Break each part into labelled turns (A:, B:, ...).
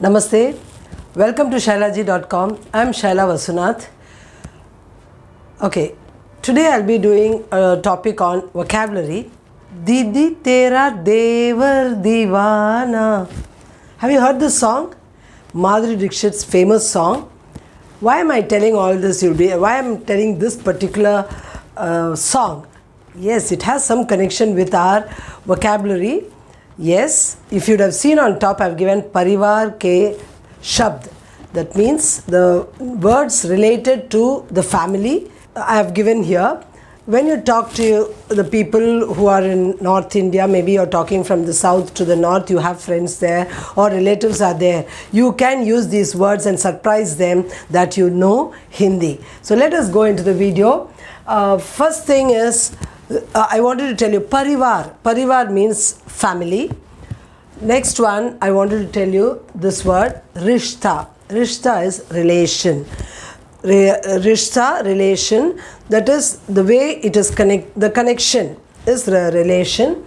A: Namaste. Welcome to shailaji.com. I'm Shaila Vasunath. Okay, today I'll be doing a topic on vocabulary. Didi tera devar divana. Have you heard this song? Madhuri Dixit's famous song. Why am I telling all this? Why am I telling this particular song? Yes, it has some connection with our vocabulary. Yes, if you'd have seen on top, I've given Parivar ke Shabd. That means the words related to the family I have given here. When you talk to the people who are in North India, maybe you're talking from the south to the north, you have friends there or relatives are there, you can use these words and surprise them that you know Hindi. So let us go into the video. First thing is, I wanted to tell you Parivar. Parivar means family. Next one, I wanted to tell you this word Rishta. Rishta is relation. Rishta, relation, that is the way it is the connection is the relation.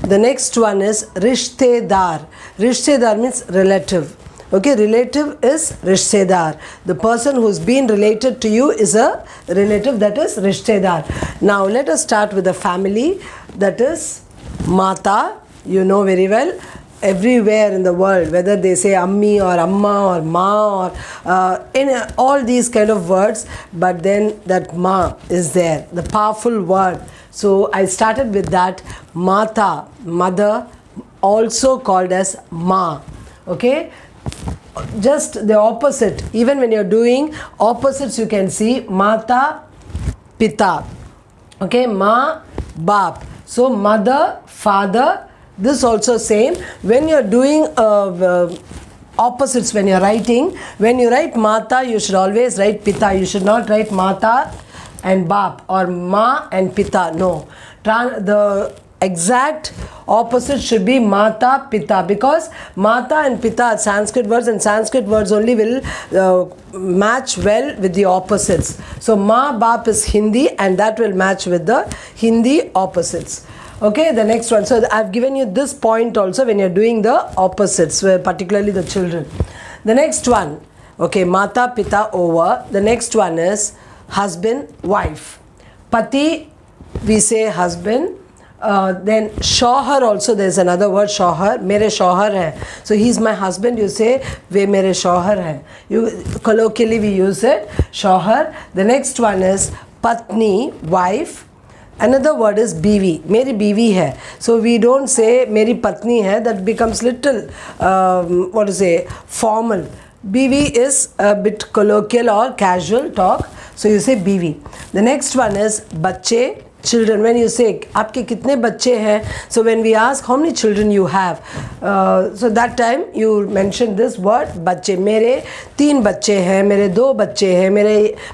A: The next one is Rishtedar. Rishtedar means relative. Okay, relative is Rishtedar. The person who's been related to you is a relative, that is Rishtedar. Now let us start with the family, that is Mata. You know very well. Everywhere in the world, whether they say Ammi or Amma or Ma or in all these kind of words, but then that Ma is there, the powerful word. So I started with that. Mata, mother, also called as Ma. Okay, just the opposite. Even when you're doing opposites, you can see Mata, Pita. Okay, Ma, Baap. So mother, father. This also same. When you're doing opposites, when you're writing, when you write Mata, you should always write Pita. You should not write Mata and Baap or Ma and Pita. No. The exact opposite should be Mata, Pita, because Mata and Pita are Sanskrit words, and Sanskrit words only will match well with the opposites. So Ma, Baap is Hindi, and that will match with the Hindi opposites. Okay, the next one. So I've given you this point also when you're doing the opposites, particularly the children. The next one, okay, Mata, Pita over. The next one is husband, wife. Pati, we say husband. Then Shohar also, there's another word, Shohar. Mere Shohar hai. So he's my husband, you say, ve mere Shohar hai. Colloquially we use it, Shohar. The next one is Patni, wife. Another word is biwi. Meri biwi hai. So we don't say meri patni hai. That becomes little, formal. Biwi is a bit colloquial or casual talk. So you say biwi. The next one is bacche, children. When you say, aapke kitne bacche hai? So when we ask how many children you have, so that time you mention this word bacche. Mere 3 bacche hai, mere 2 bacche hai,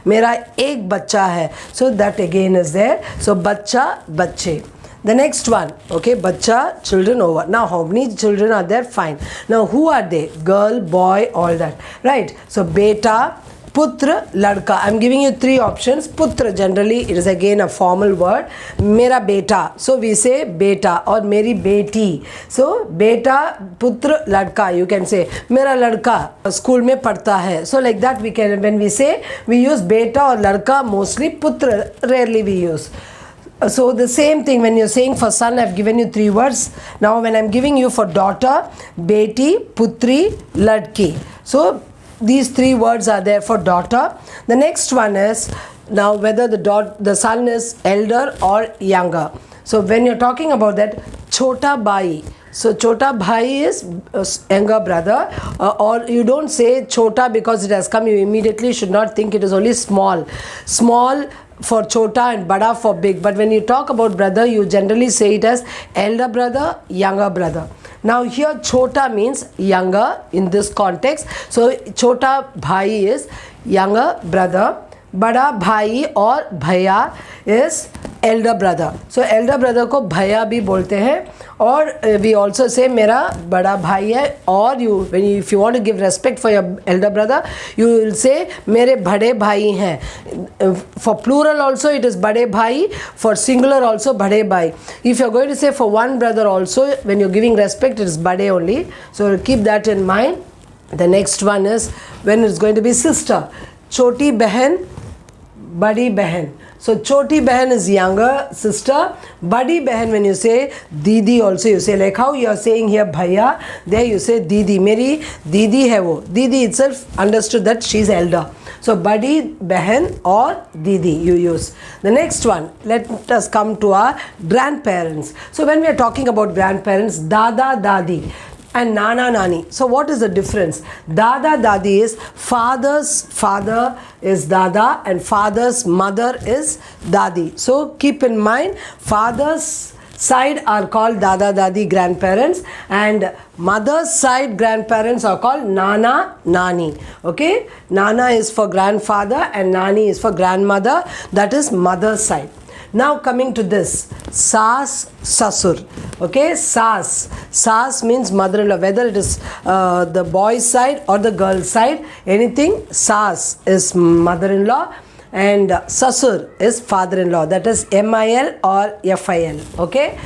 A: mera 1 baccha hai. So that again is there. So baccha, bacche. The next one, okay, baccha, children over. Now how many children are there? Fine. Now who are they? Girl, boy, all that. Right. So beta, Putra, ladka. I'm giving you 3 options. Putra, generally it is again a formal word. Mera beta. So we say beta or meri beti. So beta, putra, ladka. You can say mera ladka school mein padhta hai. So like that we can, when we say, we use beta or ladka mostly. Putra rarely we use. So the same thing when you're saying for son, I've given you 3 words. Now when I'm giving you for daughter, beti, putri, ladki. So these 3 words are there for daughter. The next one is now whether the son is elder or younger. So when you're talking about that, chota bhai. So chota bhai is younger brother, or you don't say chota because it has come. You immediately should not think it is only small. Small for chota and bada for big. But when you talk about brother, you generally say it as elder brother, younger brother. Now here chota means younger in this context. So chota bhai is younger brother. Bada bhai or bhaiya is elder brother. So elder brother को भैया भी बोलते हैं. Or we also say मेरा बड़ा भाई है. Or if you want to give respect for your elder brother, you will say मेरे बड़े भाई हैं. For plural also it is बड़े भाई. For singular also बड़े भाई. If you are going to say for one brother also, when you are giving respect, it is बड़े only. So keep that in mind. The next one is when it's going to be sister. Choti behan, badi behan. So choti behan is younger sister. Badi behan, when you say didi also you say, like how you are saying here bhaiya, there you say didi. Meri didi hai wo. Didi itself understood that she is elder. So badi behan or didi you use. The next one, let us come to our grandparents. So when we are talking about grandparents, dada dadi and nana nani. So what is the difference? Dada dadi is father's father is dada and father's mother is dadi. So keep in mind, father's side are called dada dadi grandparents and mother's side grandparents are called nana nani. Okay, nana is for grandfather and nani is for grandmother, that is mother's side. Now coming to this, Sas Sasur. Okay, Sas means mother-in-law, whether it is the boy's side or the girl's side, anything, Sas is mother-in-law and Sasur is father-in-law, that is MIL or FIL. Okay,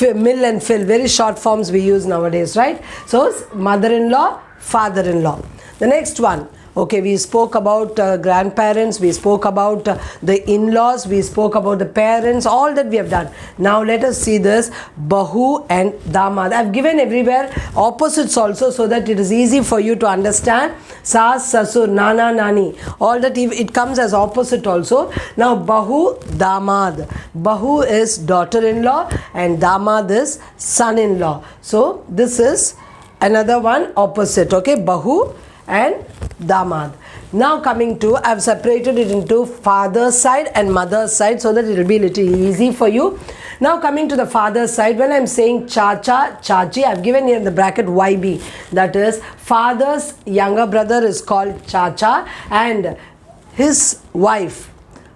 A: Mil and Fil, very short forms we use nowadays, right? So mother-in-law, father-in-law. The next one. Okay, we spoke about grandparents, we spoke about the in-laws, we spoke about the parents, all that we have done. Now let us see this Bahu and Damad. I have given everywhere opposites also so that it is easy for you to understand. Sas, Sasur, Nana, Nani, all that it comes as opposite also. Now Bahu, Damad. Bahu is daughter-in-law and Damad is son-in-law. So this is another one opposite. Okay, Bahu and Damad. Now coming to, I have separated it into father's side and mother's side so that it will be a little easy for you. Now coming to the father's side, when I am saying Chacha, Chachi, I have given here in the bracket YB. That is, father's younger brother is called Chacha and his wife,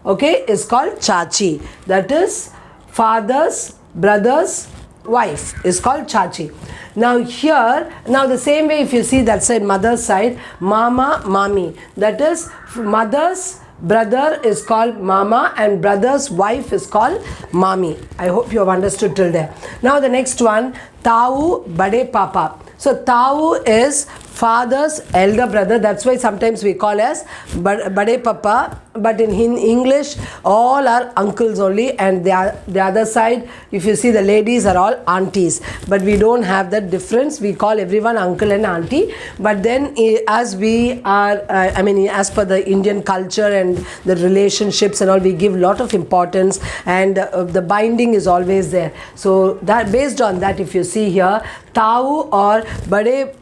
A: okay, is called Chachi. That is, father's brother's wife is called Chachi. Now here, now the same way if you see that side, mother's side, Mama, Mami. That is, mother's brother is called Mama and brother's wife is called Mami. I hope you have understood till there. Now the next one, Tau, Bade Papa. So Tau is father's elder brother, that's why sometimes we call as Bade Papa, but in English all are uncles only, and the other side, if you see, the ladies are all aunties, but we don't have that difference. We call everyone uncle and auntie, but then as we are as per the Indian culture and the relationships and all, we give lot of importance, and the binding is always there. So that, based on that, if you see here, Tau or Bade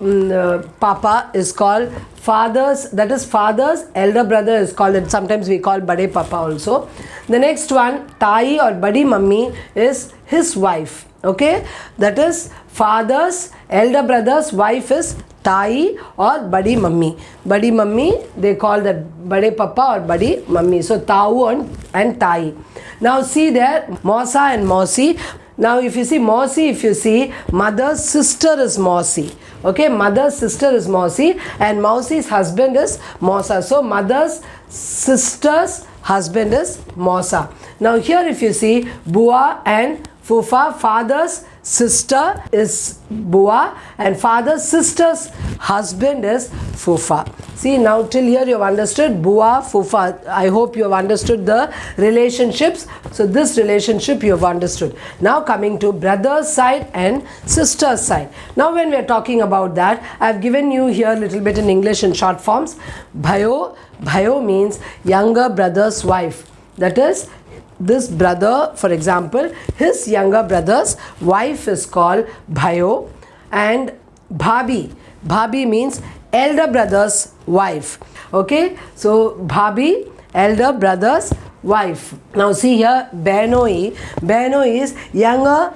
A: Papa is called father's, that is father's elder brother is called, and sometimes we call Bade Papa also. The next one, Tai or Badi Mummy is his wife. Okay, that is father's elder brother's wife is Tai or Badi Mummy. Badi Mummy, they call that Bade Papa or Badi Mummy. So Tau and Tai. Now see there, Mosa and Mosi. Now if you see Mosi, if you see, mother's sister is Mosi. Okay, mother's sister is Mosi and Mausi's husband is Mosa. So mother's sister's husband is Mosa. Now here if you see, Bua and Fufa, father's sister is Bua and father's sister's husband is Fufa. See, now till here you have understood Bua, Fufa. I hope you have understood the relationships. So this relationship you have understood. Now coming to brother's side and sister's side. Now when we are talking about that, I have given you here a little bit in English in short forms. Bhayo means younger brother's wife. That is, this brother, for example, his younger brother's wife is called Bhayo, and Bhabi means elder brother's wife. Okay, so Bhabi, elder brother's wife. Now see here, Behnoi is younger,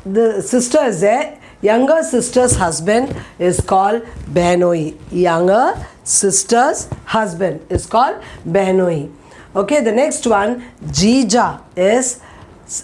A: the sister is there, younger sister's husband is called Behnoi. Younger sister's husband is called Behnoi. Okay, the next one, Jija is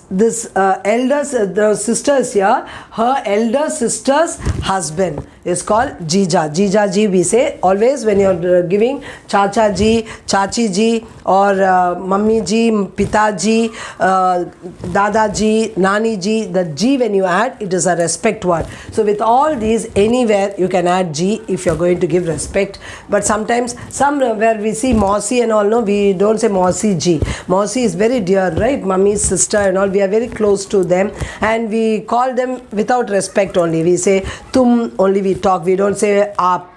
A: this the sisters here, her elder sister's husband is called Jija. Jija ji we say always when you're giving Chacha ji, Chachi ji, or Mummy ji, Pita ji, Dada ji, Nani ji. The ji when you add, it is a respect word. So with all these, anywhere you can add ji if you're going to give respect. But sometimes where we see Mausi and all, no, we don't say Mausi ji. Mausi is very dear, right? Mummy's sister and all, we are very close to them, and we call them without respect only. We say tum, only we talk, we don't say aap.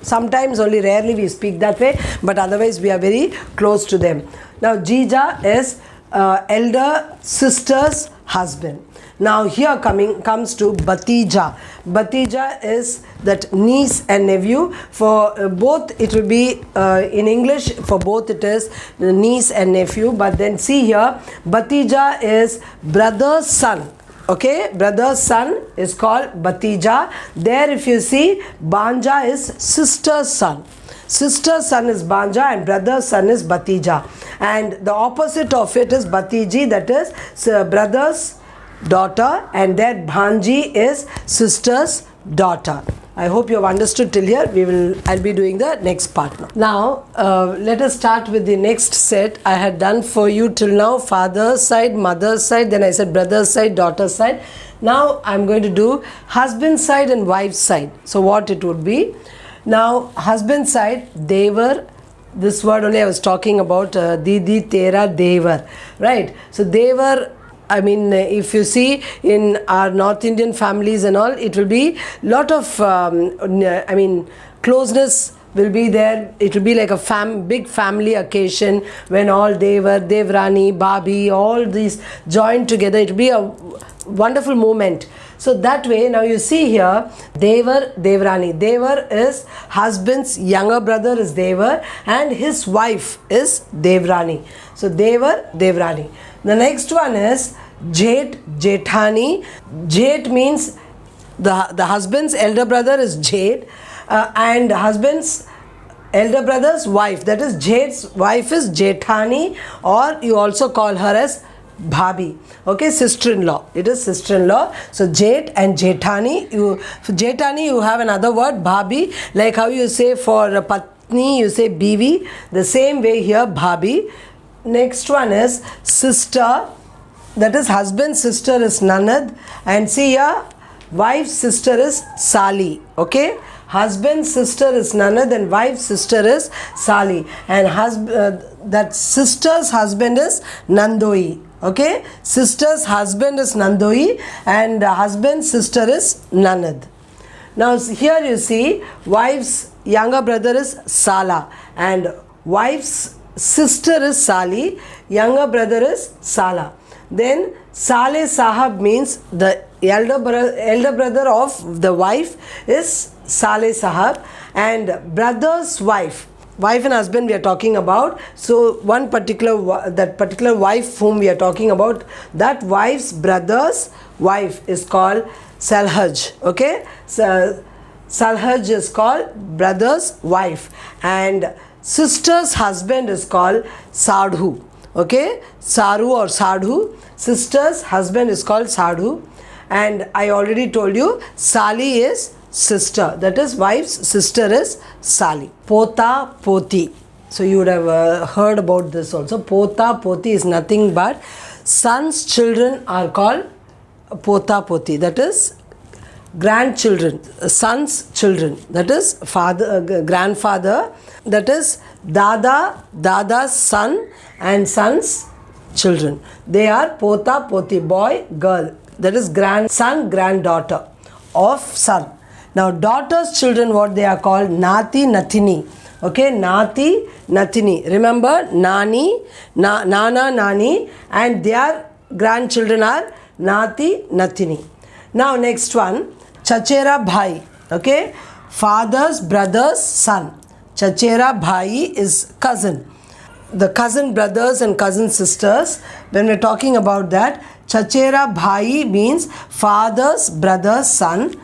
A: Sometimes only rarely we speak that way, but otherwise we are very close to them. Now Jija is elder sister's husband. Now here comes to Bhatija. Bhatija is that niece and nephew. For both it will be in English, for both it is niece and nephew. But then see here, Bhatija is brother's son. Okay, brother's son is called Bhatija. There if you see, Banja is sister's son. Sister's son is Banja and brother's son is Bhatija. And the opposite of it is Bhatiji, that is brother's daughter, and that Bhanji is sister's daughter. I hope you have understood till here. I'll be doing the next part now. Now let us start with the next set. I had done for you till now father's side, mother's side, then I said brother's side, daughter's side. Now I'm going to do husband's side and wife's side. So what it would be? Now husband's side, Devar. This word only I was talking about, Didi Tera Devar, right? So Devar, I mean, if you see in our North Indian families and all, it will be lot of, closeness will be there. It will be like a big family occasion when all Devar, Devrani, Babi, all these join together. It will be a wonderful moment. So that way, now you see here, Devar, Devrani. Devar is husband's younger brother is Devar, and his wife is Devrani. So Devar, Devrani. The next one is Jeth, Jethani. Jeth means the husband's elder brother is Jeth, and husband's elder brother's wife, that is Jeth's wife, is Jethani, or you also call her as Bhabi. Okay, sister-in-law. It is sister-in-law. So Jeth and Jethani. For Jethani you have another word, Bhabi. Like how you say for Patni you say Bivi. The same way here, Bhabi. Next one is sister, that is husband's sister is Nanad, and see here wife's sister is Sali. Okay, husband's sister is Nanad and wife's sister is Sali, and that sister's husband is Nandoi. Okay, sister's husband is Nandoi and husband's sister is Nanad. Now here you see wife's younger brother is Sala and wife's sister is Sali, younger brother is Sala. Then Saleh Sahab means the elder brother of the wife is Saleh Sahab, and brother's wife and husband we are talking about. So that particular wife whom we are talking about, that wife's brother's wife is called Salhaj. Okay, so Salhaj is called brother's wife, and sister's husband is called Sadhu. Okay, Saru or Sadhu. Sister's husband is called Sadhu, and I already told you Sali is sister, that is wife's sister is Sali. Pota Poti. So you would have heard about this also. Pota Poti is nothing but son's children are called Pota Poti, that is grandchildren, son's children, that is father, grandfather, that is Dada's son and son's children. They are Pota Poti, boy, girl, that is grandson, granddaughter of son. Now daughter's children, what they are called? Nati, Natini. Okay, Nati, Natini. Remember, Nani, Nana, Nani, and their grandchildren are Nati, Natini. Now next one, Chachera Bhai. Okay, father's brother's son. Chachera Bhai is cousin. The cousin brothers and cousin sisters, when we're talking about that, Chachera Bhai means father's brother's son.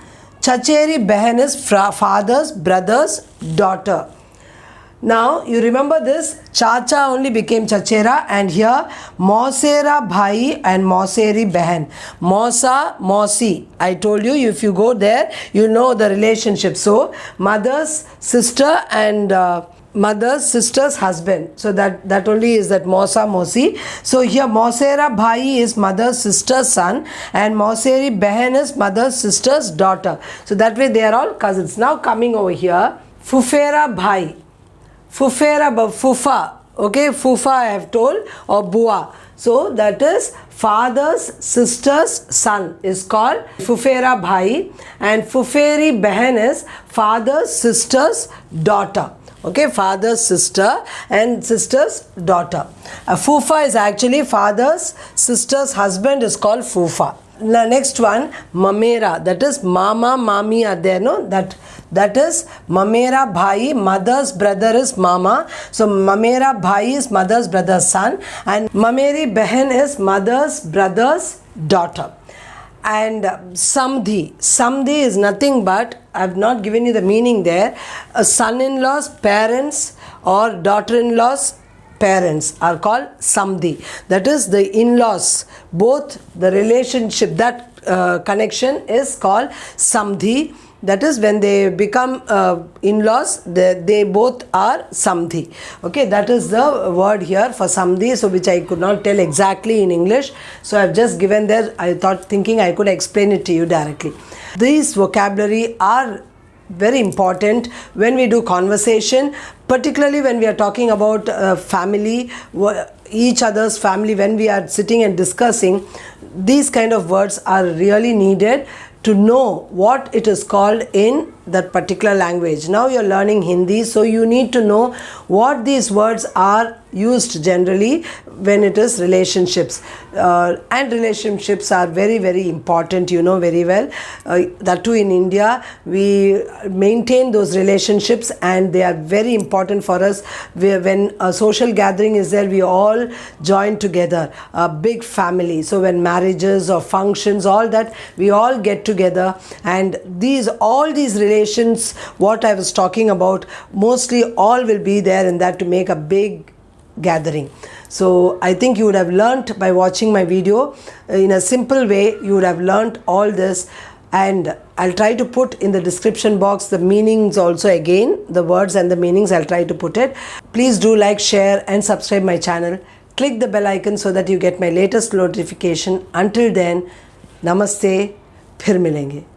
A: Chacheri Behan is father's brother's daughter. Now you remember this, Chacha only became Chachera, and here Mausera Bhai and Mauseri Behan. Mausa, Mausi. I told you, if you go there, you know the relationship. So mother's sister and mother's sister's husband. So that only is that Mausa, Mausi. So here Mausera Bhai is mother's sister's son, and Mauseri Behan is mother's sister's daughter. So that way they are all cousins. Now coming over here, Fufera Bhai. Fufera, Fufa, okay, Fufa I have told, or Bua. So that is father's sister's son is called Fufera Bhai, and Fuferi Behan is father's sister's daughter. Okay, father's sister and sister's daughter. Fufa is actually father's sister's husband is called Fufa. Now next one, Mamera, that is Mama, Mami are there, no? That is Mamera Bhai, mother's brother is Mama. So Mamera Bhai is mother's brother's son, and Mameri Behan is mother's brother's daughter. And Samdhi is nothing but, I have not given you the meaning there, a son-in-law's parents or daughter-in-law's parents are called Samdhi. That is the in-laws, both the relationship, that connection is called Samdhi. That is when they become in-laws, they both are Samdhi. Okay, that is the word here for Samdhi, so which I could not tell exactly in English. So I have just given there, thinking I could explain it to you directly. These vocabulary are very important when we do conversation, particularly when we are talking about family, each other's family, when we are sitting and discussing. These kind of words are really needed to know what it is called in that particular language. Now you are learning Hindi, so you need to know what these words are used generally when it is relationships. And relationships are very, very important, you know very well. That too in India, we maintain those relationships and they are very important for us. When a social gathering is there, we all join together, a big family. So when marriages or functions, all that, we all get together, and all these relations, what I was talking about, mostly all will be there in that to make a big gathering. So I think you would have learnt by watching my video in a simple way. You would have learnt all this, and I'll try to put in the description box the meanings also again, the words and the meanings. I'll try to put it. Please do like, share and subscribe my channel. Click the bell icon so that you get my latest notification. Until then, namaste, फिर मिलेंगे.